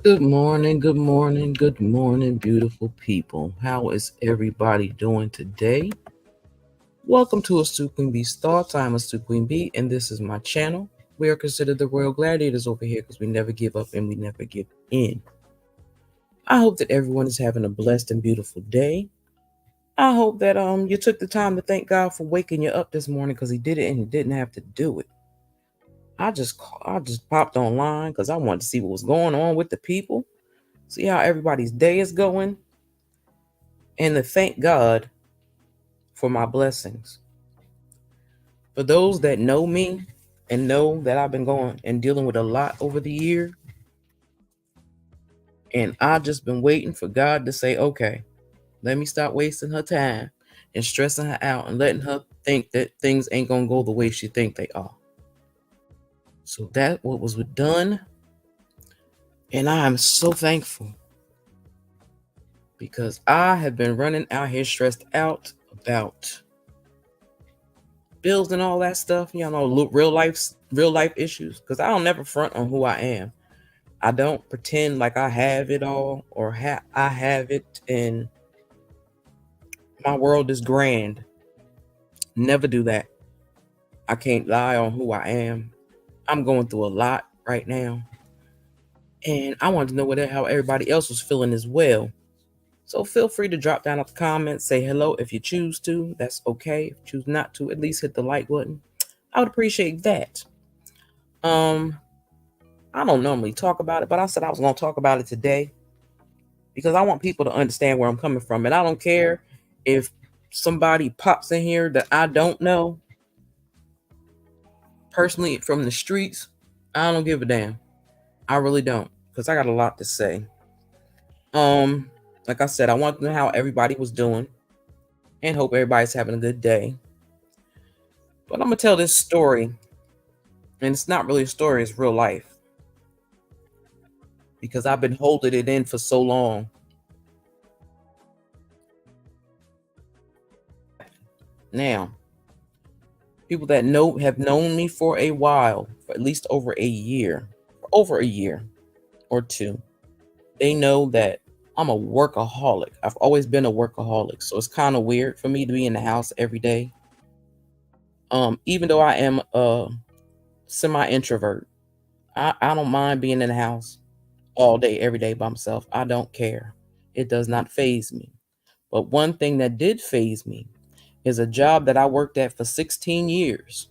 Good morning, good morning, good morning, beautiful people. How is everybody doing today? Welcome to Astute Queen Bee's Thoughts. I'm Astute Queen Bee, and this is my channel. We are considered the Royal Gladiators over here because we never give up and we never give in. I hope that everyone is having a blessed and beautiful day. I hope that you took the time to thank God for waking you up this morning because He did it and He didn't have to do it. I just popped online because I wanted to see what was going on with the people. See how everybody's day is going, and to thank God for my blessings. For those that know me and know that I've been going and dealing with a lot over the year, and I've just been waiting for God to say, okay, let me stop wasting her time and stressing her out and letting her think that things ain't gonna go the way she think they are. So that what was done, and I am so thankful because I have been running out here stressed out about bills and all that stuff. You know, real life issues. Because I don't never front on who I am. I don't pretend like I have it all or I have it and my world is grand. Never do that. I can't lie on who I am. I'm going through a lot right now, and I wanted to know how everybody else was feeling as well. So feel free to drop down in the comments, say hello if you choose to. That's okay. If you choose not to, at least hit the like button. I would appreciate that. I don't normally talk about it, but I said I was going to talk about it today because I want people to understand where I'm coming from. And I don't care if somebody pops in here that I don't know personally from the streets. I don't give a damn. I really don't, because I got a lot to say. Like I said, I want to know how everybody was doing and hope everybody's having a good day. But I'm going to tell this story, and it's not really a story, it's real life. Because I've been holding it in for so long. Now, people that have known me for a while, for at least over a year or two, they know that I'm a workaholic. I've always been a workaholic, so it's kind of weird for me to be in the house every day. Even though I am a semi-introvert, I don't mind being in the house all day, every day by myself. I don't care. It does not faze me. But one thing that did faze me is a job that I worked at for 16 years.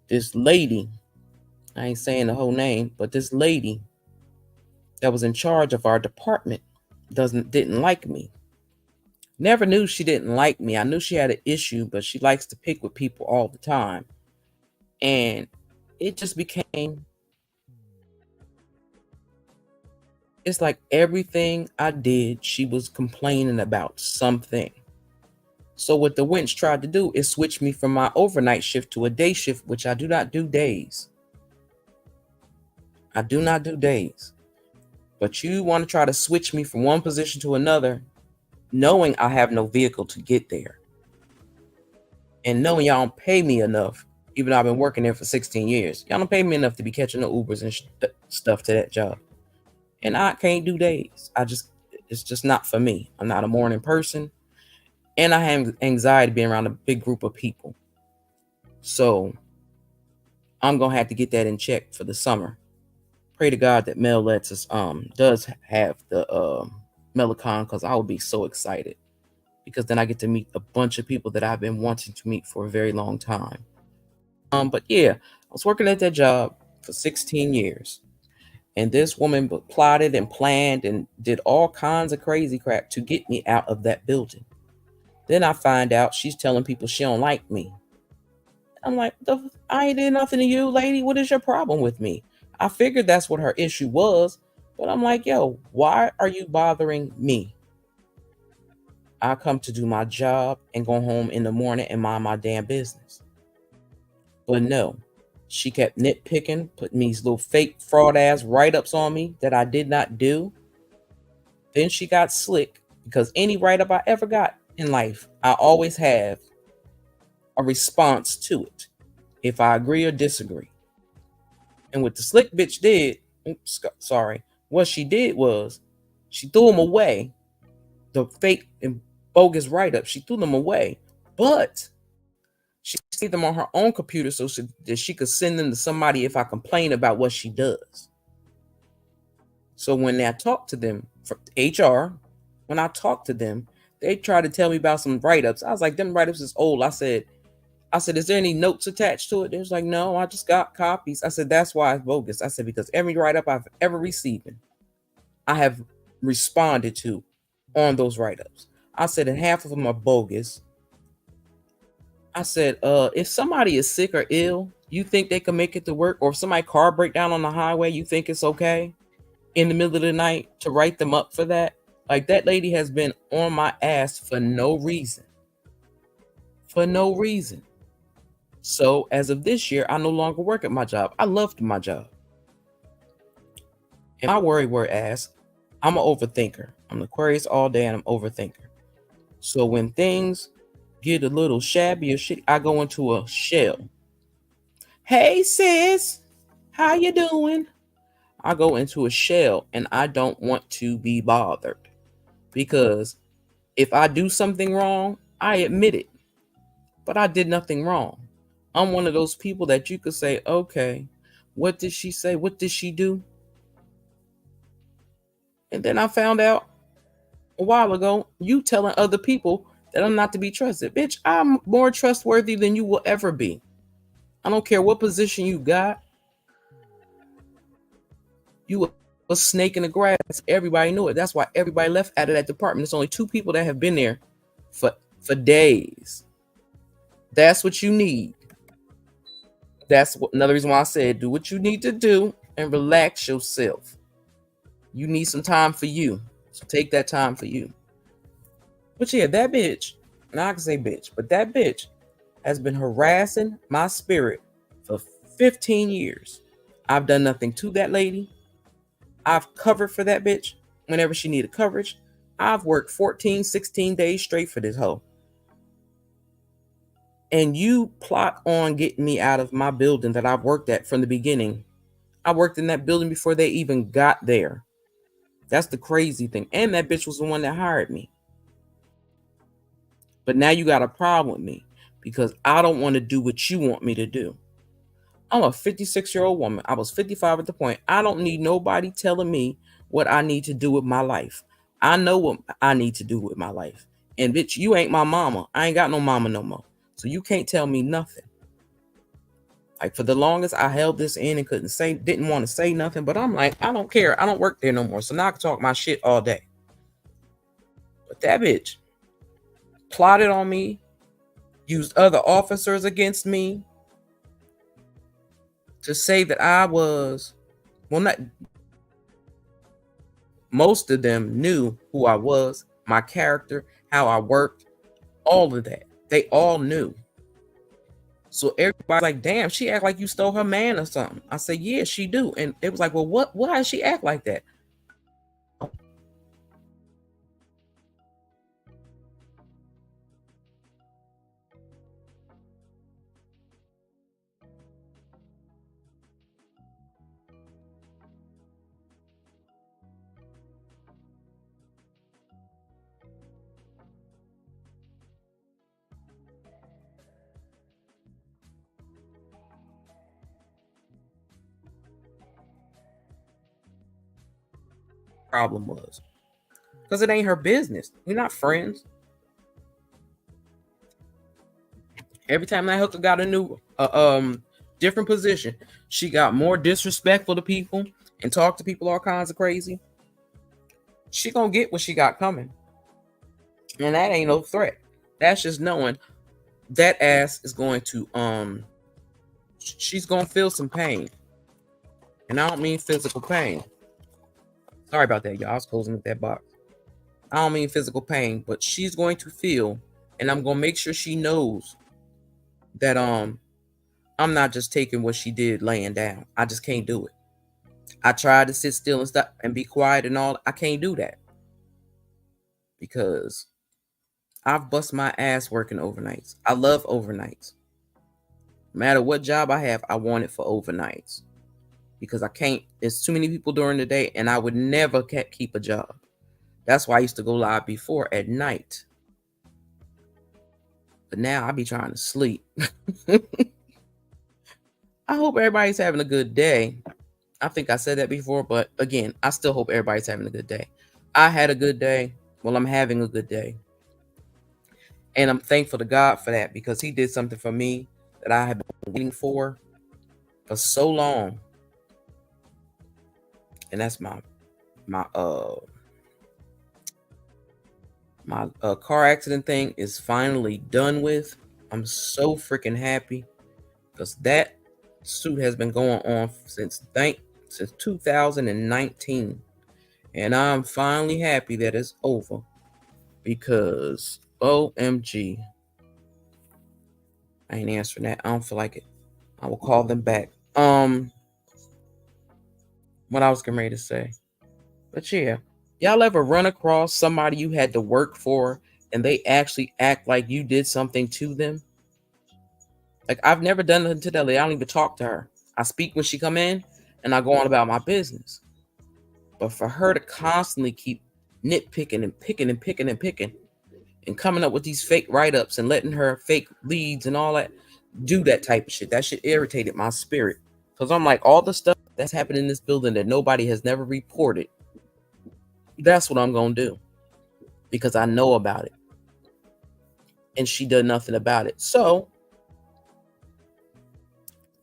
This lady, I ain't saying the whole name, but this lady that was in charge of our department didn't like me. Never knew she didn't like me. I knew she had an issue, but she likes to pick with people all the time. And it just became, it's like everything I did, she was complaining about something. So what the wench tried to do is switch me from my overnight shift to a day shift, which I do not do days. I do not do days. But you want to try to switch me from one position to another, knowing I have no vehicle to get there. And knowing y'all don't pay me enough, even though I've been working there for 16 years. Y'all don't pay me enough to be catching the Ubers and stuff to that job. And I can't do days. It's just not for me. I'm not a morning person. And I have anxiety being around a big group of people. So I'm going to have to get that in check for the summer. Pray to God that Mel lets us, does have the Melicon, because I will be so excited. Because then I get to meet a bunch of people that I've been wanting to meet for a very long time. But yeah, I was working at that job for 16 years. And this woman plotted and planned and did all kinds of crazy crap to get me out of that building. Then I find out she's telling people she don't like me. I'm like, I ain't did nothing to you, lady. What is your problem with me? I figured that's what her issue was. But I'm like, yo, why are you bothering me? I come to do my job and go home in the morning and mind my damn business. But no, she kept nitpicking, putting these little fake fraud ass write-ups on me that I did not do. Then she got slick, because any write-up I ever got in life, I always have a response to it, if I agree or disagree. And what the slick bitch did, what she did was she threw them away, the fake and bogus write-ups. She threw them away, but she saved them on her own computer so that she could send them to somebody if I complain about what she does. So when I talk to them from HR, when I talk to them, they try to tell me about some write-ups. I was like, them write-ups is old. I said, is there any notes attached to it? They was like, no, I just got copies. I said, that's why it's bogus. I said, because every write-up I've ever received, I have responded to on those write-ups. I said, and half of them are bogus. I said, if somebody is sick or ill, you think they can make it to work? Or if somebody's car break down on the highway, you think it's okay in the middle of the night to write them up for that? Like, that lady has been on my ass for no reason. For no reason. So as of this year, I no longer work at my job. I loved my job. And my worry word ass, I'm an overthinker. I'm an Aquarius all day and I'm an overthinker. So when things get a little shabby or shit, I go into a shell. Hey sis, how you doing? I go into a shell and I don't want to be bothered. Because if I do something wrong, I admit it. But I did nothing wrong. I'm one of those people that you could say, okay, what did she say? What did she do? And then I found out a while ago, you telling other people that I'm not to be trusted. Bitch, I'm more trustworthy than you will ever be. I don't care what position you got. You a snake in the grass. Everybody knew it. That's why everybody left out of that department. There's only 2 people that have been there for days. That's what you need. That's another reason why I said do what you need to do and relax yourself. You need some time for you. So take that time for you. But yeah, that bitch, now I can say bitch, but that bitch has been harassing my spirit for 15 years. I've done nothing to that lady. I've covered for that bitch whenever she needed coverage. I've worked 14, 16 days straight for this hoe. And you plot on getting me out of my building that I've worked at from the beginning. I worked in that building before they even got there. That's the crazy thing. And that bitch was the one that hired me. But now you got a problem with me because I don't want to do what you want me to do. I'm a 56-year-old woman. I was 55 at the point. I don't need nobody telling me what I need to do with my life. I know what I need to do with my life. And bitch, you ain't my mama. I ain't got no mama no more. So you can't tell me nothing. Like for the longest, I held this in and didn't want to say nothing. But I'm like, I don't care. I don't work there no more. So now I can talk my shit all day. But that bitch plotted on me, used other officers against me, to say that I was, well, not most of them knew who I was, my character, how I worked, all of that. They all knew. So everybody's like, damn, she act like you stole her man or something. I said, yeah, she do. And it was like, well, why does she act like that? Problem was. Because it ain't her business. We're not friends. Every time that hooker got a new different position, she got more disrespectful to people and talk to people all kinds of crazy. She gonna get what she got coming. And that ain't no threat. That's just knowing that ass is going to she's gonna feel some pain. And I don't mean physical pain. Sorry about that, y'all. I was closing with that box. I don't mean physical pain, but she's going to feel, and I'm gonna make sure she knows that I'm not just taking what she did laying down. I just can't do it. I tried to sit still and stop and be quiet and all. I can't do that because I've bust my ass working overnights. I love overnights. No matter what job I have, I want it for overnights because I can't. There's too many people during the day, and I would never keep a job. That's why I used to go live before at night. But now I be trying to sleep. I hope everybody's having a good day. I think I said that before, but again, I still hope everybody's having a good day. I had a good day. Well, I'm having a good day. And I'm thankful to God for that because He did something for me that I have been waiting for so long. And that's my car accident thing is finally done with. I'm so freaking happy because that suit has been going on since 2019. And I'm finally happy that it's over because OMG. I ain't answering that. I don't feel like it. I will call them back. What I was getting ready to say. But yeah. Y'all ever run across somebody you had to work for and they actually act like you did something to them? Like I've never done nothing to that lady. I don't even talk to her. I speak when she come in and I go on about my business. But for her to constantly keep nitpicking and picking and picking and picking and coming up with these fake write-ups and letting her fake leads and all that do that type of shit. That shit irritated my spirit. Because I'm like, all the stuff that's happened in this building that nobody has never reported, that's what I'm going to do. Because I know about it. And she did nothing about it. So,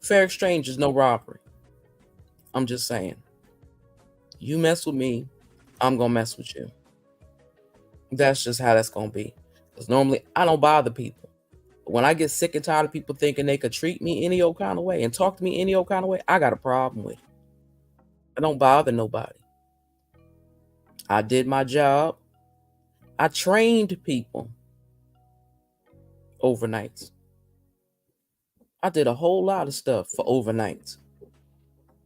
fair exchange is no robbery. I'm just saying. You mess with me, I'm going to mess with you. That's just how that's going to be. Because normally, I don't bother people. But when I get sick and tired of people thinking they could treat me any old kind of way and talk to me any old kind of way, I got a problem with it. I don't bother nobody. I did my job. I trained people overnights. I did a whole lot of stuff for overnights.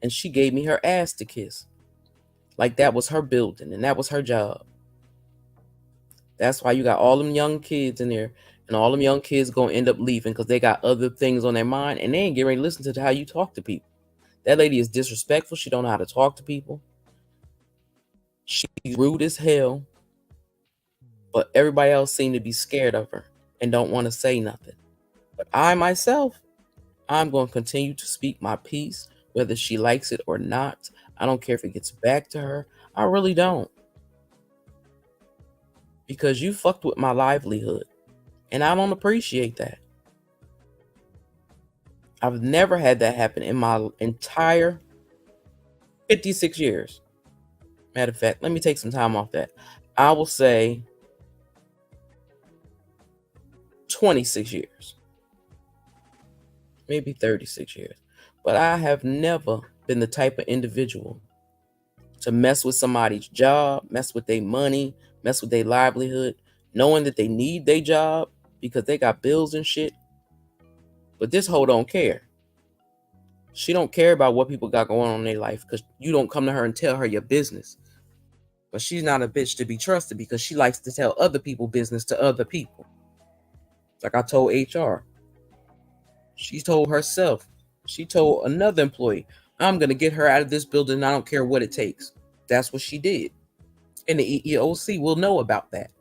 And she gave me her ass to kiss. Like that was her building and that was her job. That's why you got all them young kids in there, and all them young kids gonna end up leaving because they got other things on their mind and they ain't getting ready to listen to how you talk to people. That lady is disrespectful. She don't know how to talk to people. She's rude as hell. But everybody else seem to be scared of her and don't want to say nothing. But I myself, I'm going to continue to speak my piece, whether she likes it or not. I don't care if it gets back to her. I really don't. Because you fucked with my livelihood. And I don't appreciate that. I've never had that happen in my entire 56 years. Matter of fact, let me take some time off that. I will say 26 years. Maybe 36 years. But I have never been the type of individual to mess with somebody's job, mess with their money, mess with their livelihood, knowing that they need their job because they got bills and shit. But this hoe don't care. She don't care about what people got going on in their life because you don't come to her and tell her your business. But she's not a bitch to be trusted because she likes to tell other people business to other people. Like I told HR. She told herself. She told another employee, I'm going to get her out of this building. I don't care what it takes. That's what she did. And the EEOC will know about that.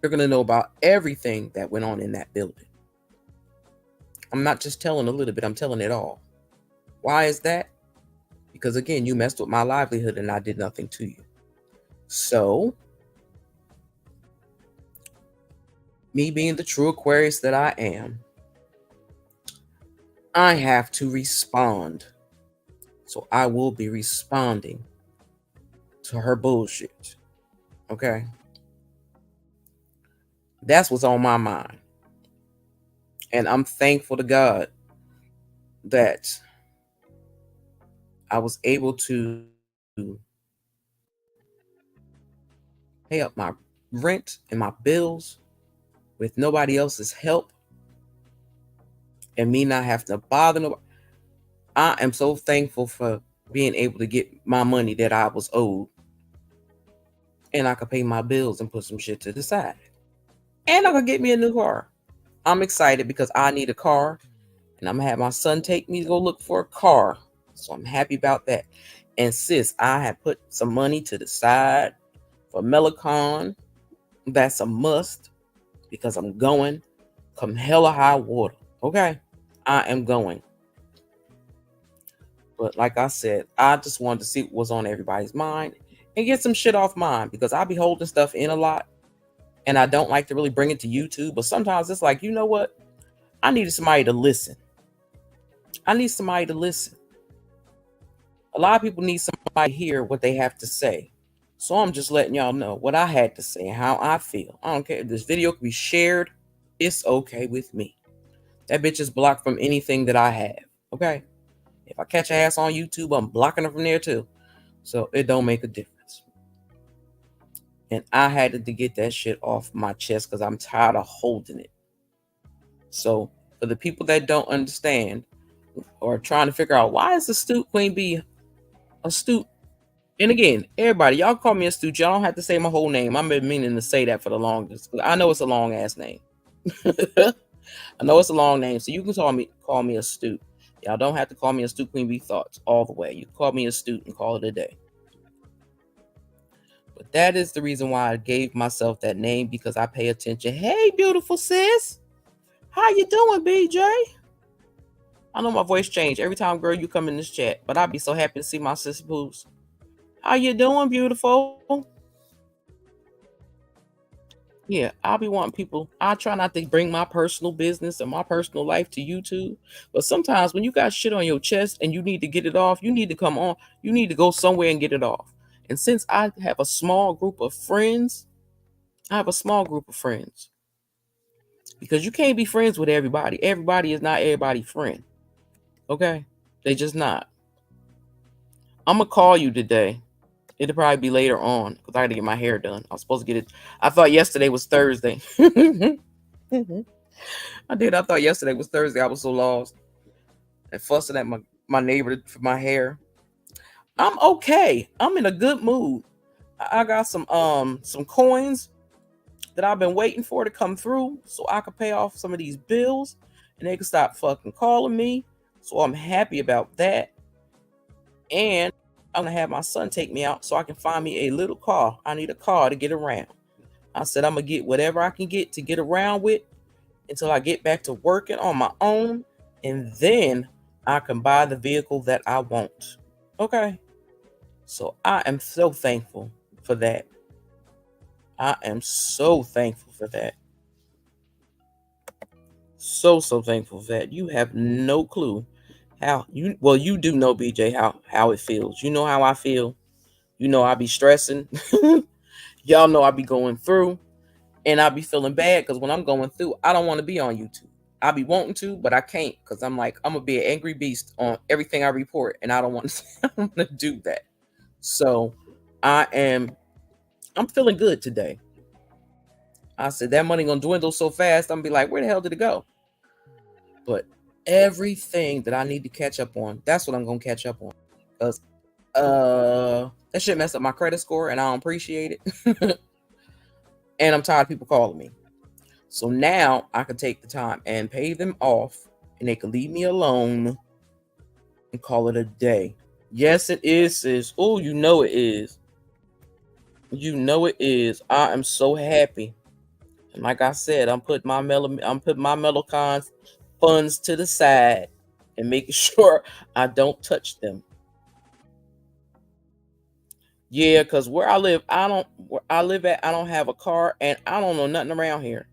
They're going to know about everything that went on in that building. I'm not just telling a little bit. I'm telling it all. Why is that? Because again, you messed with my livelihood and I did nothing to you. So, me being the true Aquarius that I am, I have to respond. So I will be responding to her bullshit. Okay? That's what's on my mind. And I'm thankful to God that I was able to pay up my rent and my bills with nobody else's help and me not having to bother nobody. I am so thankful for being able to get my money that I was owed. And I could pay my bills and put some shit to the side. And I could get me a new car. I'm excited because I need a car. And I'm going to have my son take me to go look for a car. So I'm happy about that. And sis, I have put some money to the side for Melicon. That's a must because I'm going come hella high water. Okay? I am going. But like I said, I just wanted to see what was on everybody's mind and get some shit off mine because I be holding stuff in a lot. And I don't like to really bring it to YouTube. But sometimes it's like, you know what? I needed somebody to listen. I need somebody to listen. A lot of people need somebody to hear what they have to say. So I'm just letting y'all know what I had to say and how I feel. I don't care if this video can be shared. It's okay with me. That bitch is blocked from anything that I have. Okay? If I catch her ass on YouTube, I'm blocking her from there too. So it don't make a difference. And I had to get that shit off my chest because I'm tired of holding it. So for the people that don't understand or trying to figure out why is Astute Queen Bee astute? And again, everybody, y'all call me Astute. Y'all don't have to say my whole name. I've been meaning to say that for the longest. I know it's a long ass name. I know it's a long name, so you can call me Astute. Y'all don't have to call me Astute Queen Bee Thoughts all the way. You can call me Astute and call it a day. But that is the reason why I gave myself that name because I pay attention. Hey, beautiful sis. How you doing, BJ? I know my voice changed every time, girl, you come in this chat. But I'd be so happy to see my sis Boos. How you doing, beautiful? Yeah, I'll be wanting people. I try not to bring my personal business and my personal life to YouTube. But sometimes when you got shit on your chest and you need to get it off, you need to come on. You need to go somewhere and get it off. And since I have a small group of friends, because you can't be friends with everybody. Everybody is not everybody's friend. Okay? They just not. I'm going to call you today. It'll probably be later on because I got to get my hair done. I was supposed to get it. I thought yesterday was Thursday. I thought yesterday was Thursday. I was so lost and fussing at my neighbor for my hair. I'm okay. I'm in a good mood. I got some coins that I've been waiting for to come through so I could pay off some of these bills and they can stop fucking calling me. So I'm happy about that. And I'm going to have my son take me out so I can find me a little car. I need a car to get around. I said I'm going to get whatever I can get to get around with until I get back to working on my own. And then I can buy the vehicle that I want. Okay? So I am so thankful for that. I am so thankful for that. So thankful for that. You have no clue how you do know, BJ, how it feels. You know how I feel. You know I be stressing. Y'all know I be going through and I be feeling bad because when I'm going through, I don't want to be on YouTube. I be wanting to, but I can't because I'm like, I'm gonna be an angry beast on everything I report, and I don't want to. I don't want to do that. So I am. I'm feeling good today. I said that money gonna dwindle so fast. I'm gonna be like, where the hell did it go? But everything that I need to catch up on, that's what I'm gonna catch up on. Because that shit messed up my credit score, and I don't appreciate it. And I'm tired of people calling me. So now I can take the time and pay them off, and they can leave me alone and call it a day. Yes, it is, sis. Oh, you know it is. You know it is. I am so happy. And like I said, I'm putting my Mellocon funds to the side and making sure I don't touch them. Yeah, because where I live at, I don't have a car, and I don't know nothing around here.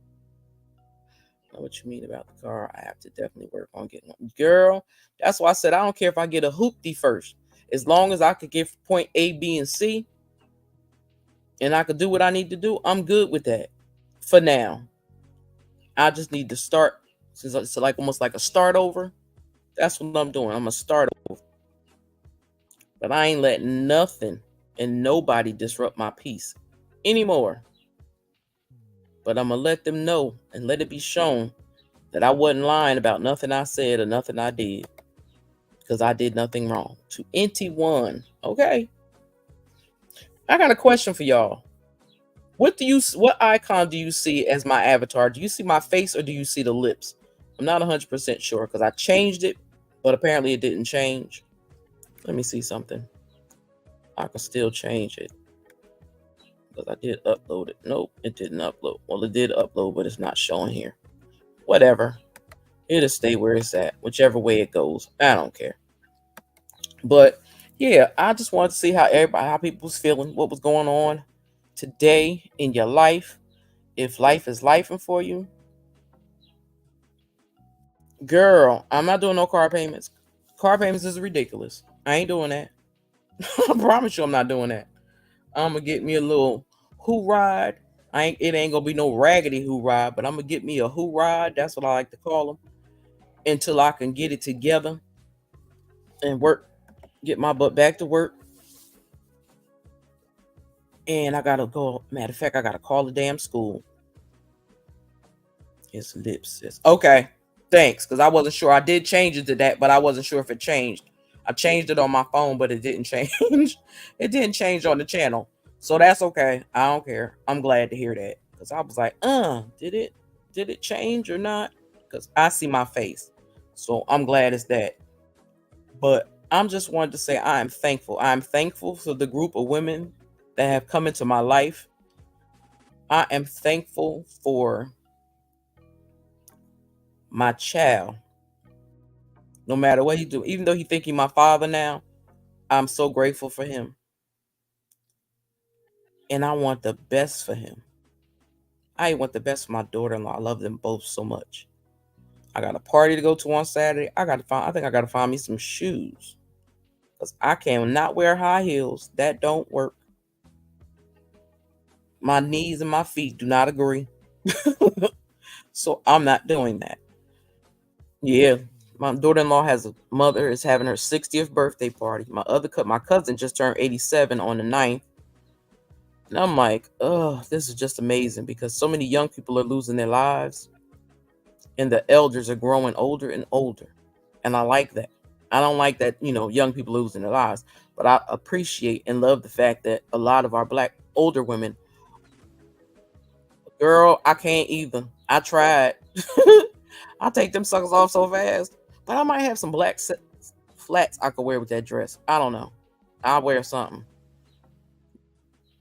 Know what you mean about the car. I have to definitely work on getting one. Girl, that's why I said I don't care if I get a hoopty first. As long as I could get point A, B, and C, and I could do what I need to do, I'm good with that. For now. I just need to start. Since it's like almost like a start over. That's what I'm doing. I'm gonna start over. But I ain't letting nothing and nobody disrupt my peace anymore. But I'm gonna let them know and let it be shown that I wasn't lying about nothing I said or nothing I did, because I did nothing wrong. To NT1, okay. I got a question for y'all. What icon do you see as my avatar? Do you see my face or do you see the lips? I'm not 100% sure because I changed it, but apparently it didn't change. Let me see something. I can still change it because I did upload it. Nope, it didn't upload. Well, it did upload, but it's not showing here. Whatever. It'll stay where it's at, whichever way it goes. I don't care. But yeah, I just wanted to see how people was feeling, what was going on today in your life. If life is lifing for you, girl, I'm not doing no car payments. Car payments is ridiculous. I ain't doing that. I promise you I'm not doing that. I'm gonna get me a little who ride. It ain't gonna be no raggedy who ride, but I'm gonna get me a who ride. That's what I like to call them. Until I can get it together and get my butt back to work. And I gotta go. Matter of fact, I gotta call the damn school. It's lips. Okay. Thanks. Because I wasn't sure. I did change it to that, but I wasn't sure if it changed. I changed it on my phone, but it didn't change. It didn't change on the channel. So that's okay. I don't care. I'm glad to hear that. Because I was like, did it change or not? Because I see my face. So I'm glad it's that. But I'm just wanted to say I am thankful. I am thankful for the group of women that have come into my life. I am thankful for my child. No matter what he do, even though he think he my father now, I'm so grateful for him. And I want the best for him. I want the best for my daughter-in-law. I love them both so much. I got a party to go to on Saturday. I think I gotta find me some shoes. Because I cannot wear high heels. That don't work. My knees and my feet do not agree. So I'm not doing that. Yeah. My daughter-in-law is having her 60th birthday party. My cousin just turned 87 on the 9th. And I'm like, oh, this is just amazing because so many young people are losing their lives and the elders are growing older and older. And I like that. I don't like that, young people losing their lives, but I appreciate and love the fact that a lot of our Black older women, girl, I can't either. I tried. I take them suckers off so fast, but I might have some black flats I could wear with that dress. I don't know. I'll wear something.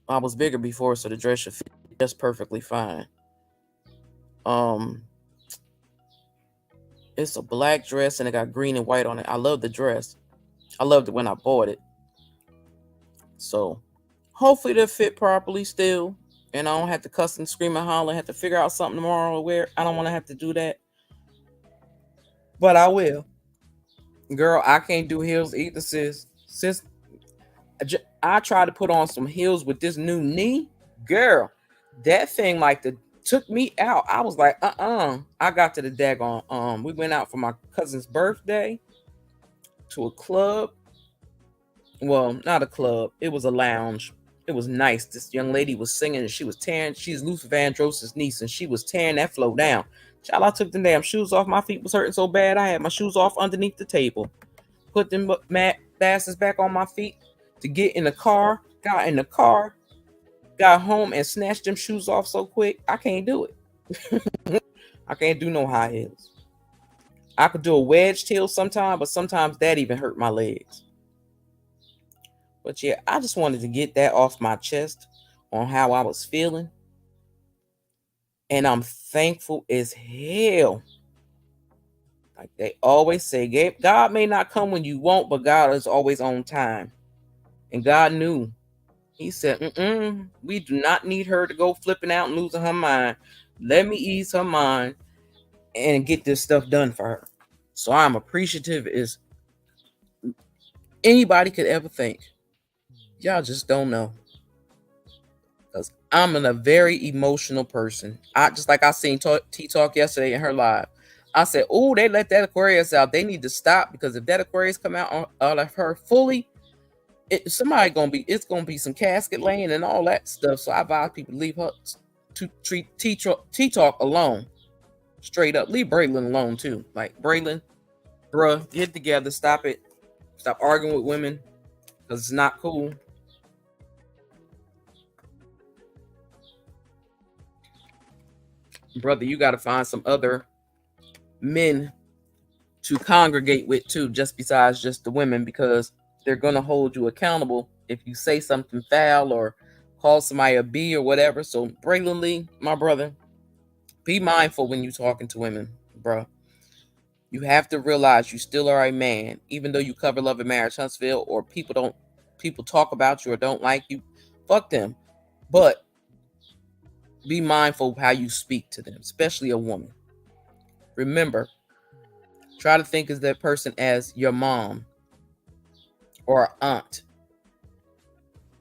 I was bigger before, so the dress should fit just perfectly fine. It's a black dress and it got green and white on it. I love the dress. I loved it when I bought it. So hopefully it'll fit properly still. And I don't have to cuss and scream and holler. I have to figure out something tomorrow to wear. I don't want to have to do that. But I will. Girl, I can't do heels either, sis. I tried to put on some heels with this new knee. Girl, that thing like Took me out. I was like, I got to the daggone. We went out for my cousin's birthday to a club. Well, not a club. It was a lounge. It was nice. This young lady was singing and she was tearing. She's Luther Vandross's niece, and she was tearing that flow down. Child, I took the damn shoes off. My feet was hurting so bad. I had my shoes off underneath the table. Put them mat bastards back on my feet to get in the car. Got in the car. Got home and snatched them shoes off so quick. I can't do it. I can't do no high heels. I could do a wedge heel sometime, but sometimes that even hurt my legs. But yeah, I just wanted to get that off my chest on how I was feeling. And I'm thankful as hell. Like they always say, God may not come when you want, but God is always on time. And God knew. He said, we do not need her to go flipping out and losing her mind. Let me ease her mind and get this stuff done for her. So I'm appreciative as anybody could ever think. Y'all just don't know. Because I'm a very emotional person. I just like I seen T-Talk yesterday in her live. I said, oh, they let that Aquarius out. They need to stop, because if that Aquarius come out of her fully, it's gonna be some casket laying and all that stuff. So I advise people to leave her to treat T-Talk alone. Straight up. Leave Braylon alone too. Like, Braylon, bruh, get together, stop it. Stop arguing with women, because it's not cool. Brother, you got to find some other men to congregate with too, just besides just the women, because they're going to hold you accountable if you say something foul or call somebody a B or whatever. So Braylon Lee, my brother, be mindful when you're talking to women, bro. You have to realize you still are a man, even though you cover Love and Marriage Huntsville, or people talk about you or don't like you. Fuck them. But be mindful of how you speak to them, especially a woman. Remember, try to think of that person as your mom or aunt.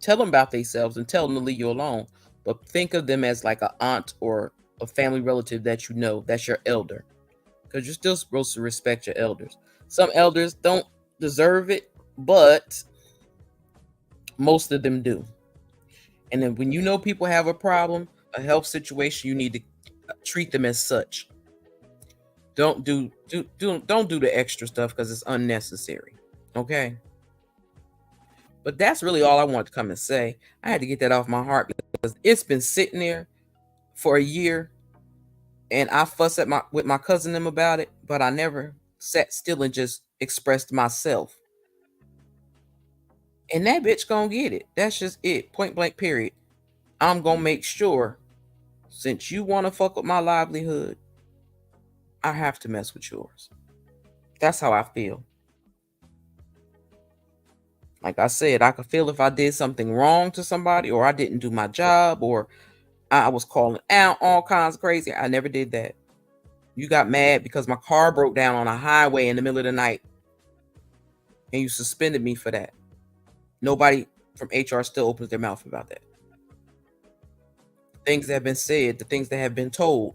Tell them about themselves and tell them to leave you alone. But think of them as like an aunt or a family relative that you know, that's your elder. Because you're still supposed to respect your elders. Some elders don't deserve it, but most of them do. And then when you know people have a problem, a health situation, you need to treat them as such. Don't do the extra stuff, because it's unnecessary. Okay? But that's really all I wanted to come and say. I had to get that off my heart, because it's been sitting there for a year, and I fussed with my cousin them about it, but I never sat still and just expressed myself. And that bitch gonna get it. That's just it. Point blank, period. I'm gonna make sure, since you want to fuck with my livelihood, I have to mess with yours. That's how I feel. Like I said, I could feel if I did something wrong to somebody, or I didn't do my job, or I was calling out all kinds of crazy. I never did that. You got mad because my car broke down on a highway in the middle of the night, and you suspended me for that. Nobody from HR still opens their mouth about that. Things that have been said, the things that have been told,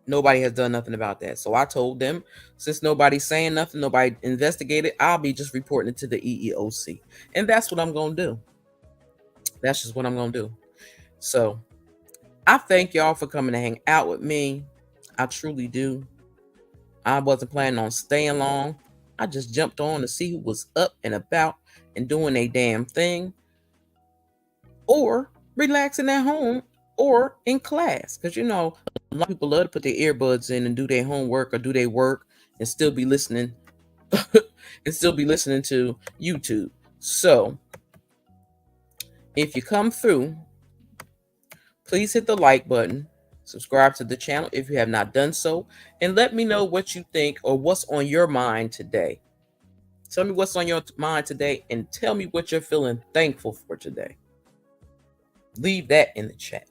nobody has done nothing about that. So I told them, since nobody's saying nothing, nobody investigated, I'll be just reporting it to the EEOC. And that's what I'm going to do. That's just what I'm going to do. So I thank y'all for coming to hang out with me. I truly do. I wasn't planning on staying long. I just jumped on to see who was up and about and doing a damn thing, or relaxing at home, or in class. Because, a lot of people love to put their earbuds in and do their homework or do their work and still be listening and still be listening to YouTube. So if you come through, please hit the like button, subscribe to the channel if you have not done so, and let me know what you think or what's on your mind today. Tell me what's on your mind today, and tell me what you're feeling thankful for today. Leave that in the chat.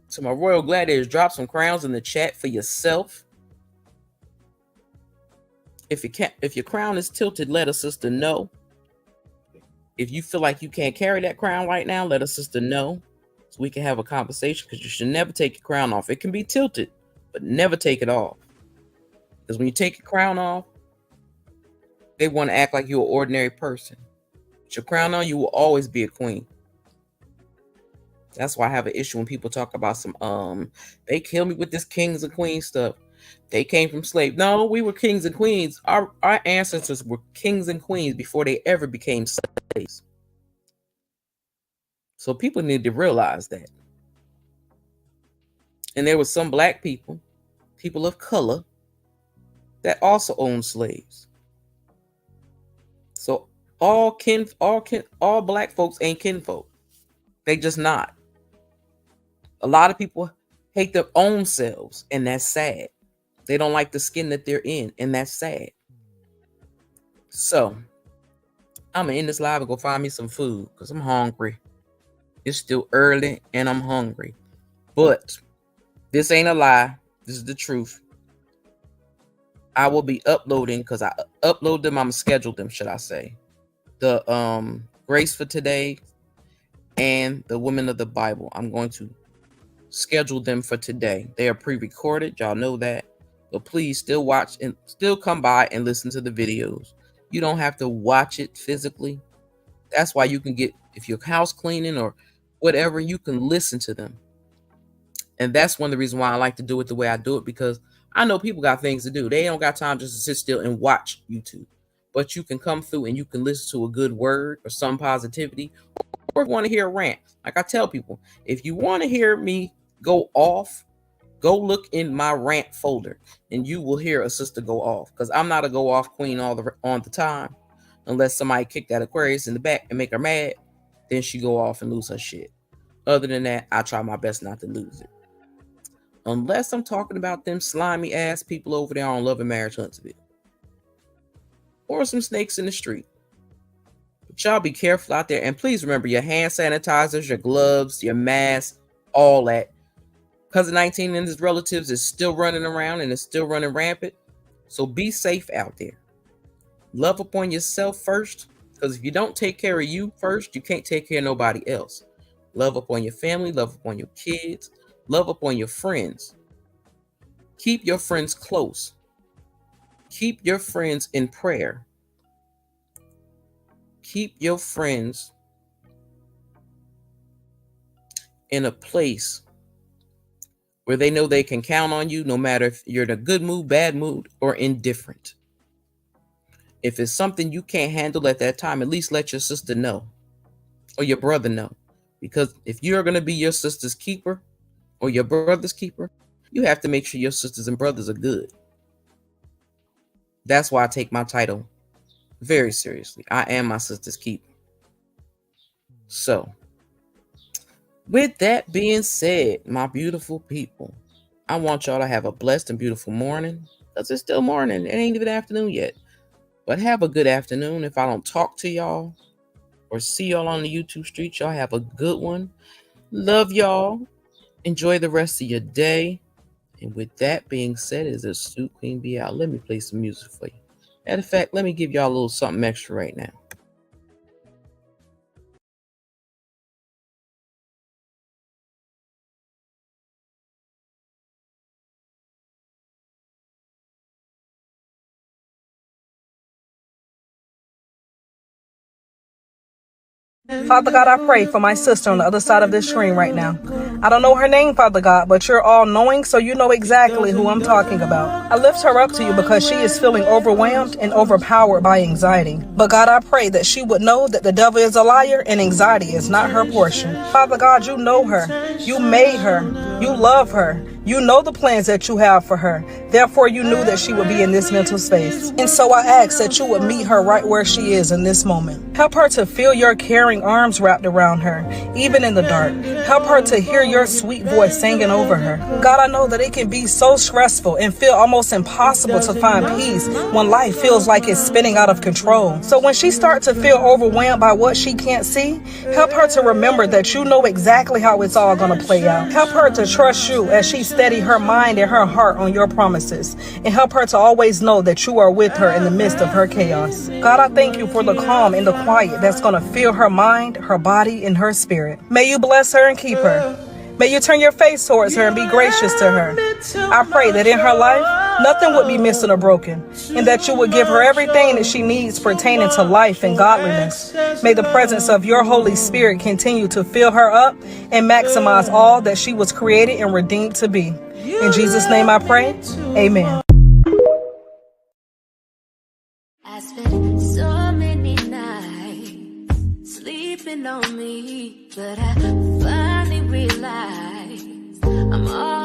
So my Royal Gladiators, drop some crowns in the chat for yourself. If your crown is tilted, let a sister know. If you feel like you can't carry that crown right now, let a sister know. so we can have a conversation, because you should never take your crown off. It can be tilted, but never take it off. Because when you take your crown off, they want to act like you're an ordinary person. With your crown on, you will always be a queen. That's why I have an issue when people talk about some, they kill me with this kings and queens stuff. They came from slaves. No, we were kings and queens. Our ancestors were kings and queens before they ever became slaves. So people need to realize that. And there were some black people, people of color, that also owned slaves. So all black folks ain't kinfolk. They just not. A lot of people hate their own selves, and that's sad. They don't like the skin that they're in, and that's sad. So I'm gonna end this live and go find me some food because I'm hungry. It's still early and I'm hungry. But this ain't a lie. This is the truth. I will be uploading, because I upload them, I'm scheduled them, should I say. The Grace for Today and the Women of the Bible. I'm going to schedule them for today. They are pre-recorded, y'all know that. But please still watch and still come by and listen to the videos. You don't have to watch it physically. That's why you can get, if you're house cleaning or whatever, you can listen to them. And that's one of the reasons why I like to do it the way I do it, because I know people got things to do. They don't got time just to sit still and watch YouTube. But you can come through and you can listen to a good word or some positivity, or if you want to hear a rant. Like I tell people, if you want to hear me go off, go look in my rant folder and you will hear a sister go off, because I'm not a go off queen all the time. Unless somebody kick that Aquarius in the back and make her mad, then she go off and lose her shit. Other than that, I try my best not to lose it. Unless I'm talking about them slimy ass people over there on Love and Marriage Huntsville, or some snakes in the street. But y'all be careful out there, and please remember your hand sanitizers, your gloves, your mask, all that. Cousin 19 and his relatives is still running around and is still running rampant. So be safe out there. Love upon yourself first, because if you don't take care of you first, you can't take care of nobody else. Love upon your family, love upon your kids, love upon your friends. Keep your friends close. Keep your friends in prayer. Keep your friends in a place where they know they can count on you, no matter if you're in a good mood, bad mood, or indifferent. If it's something you can't handle at that time, at least let your sister know or your brother know. Because if you're going to be your sister's keeper or your brother's keeper, you have to make sure your sisters and brothers are good. That's why I take my title very seriously. I am my sister's keeper. So, with that being said, my beautiful people, I want y'all to have a blessed and beautiful morning. Because it's still morning. It ain't even afternoon yet. But have a good afternoon. If I don't talk to y'all or see y'all on the YouTube street, y'all have a good one. Love y'all. Enjoy the rest of your day. And with that being said, is a Suit Queen be out. Let me play some music for you. Matter of fact, let me give y'all a little something extra right now. Father God, I pray for my sister on the other side of this screen right now. I don't know her name, Father God, but you're all knowing, so you know exactly who I'm talking about. I lift her up to you because she is feeling overwhelmed and overpowered by anxiety. But God, I pray that she would know that the devil is a liar and anxiety is not her portion. Father God, you know her. You made her. You love her. You know the plans that you have for her. Therefore, you knew that she would be in this mental space. And so I ask that you would meet her right where she is in this moment. Help her to feel your caring arms wrapped around her, even in the dark. Help her to hear your sweet voice singing over her. God, I know that it can be so stressful and feel almost impossible to find peace when life feels like it's spinning out of control. So when she starts to feel overwhelmed by what she can't see, help her to remember that you know exactly how it's all going to play out. Help her to trust you as she steady her mind and her heart on your promises, and help her to always know that you are with her in the midst of her chaos. God, I thank you for the calm and the quiet that's going to fill her mind, her body, and her spirit. May you bless her and keep her. May you turn your face towards her and be gracious to her. I pray that in her life, nothing would be missing or broken, and that you would give her everything that she needs pertaining to life and godliness. May the presence of your Holy Spirit continue to fill her up and maximize all that she was created and redeemed to be. In Jesus' name I pray, amen. I spent so many nights sleeping on me, but I finally realized I'm all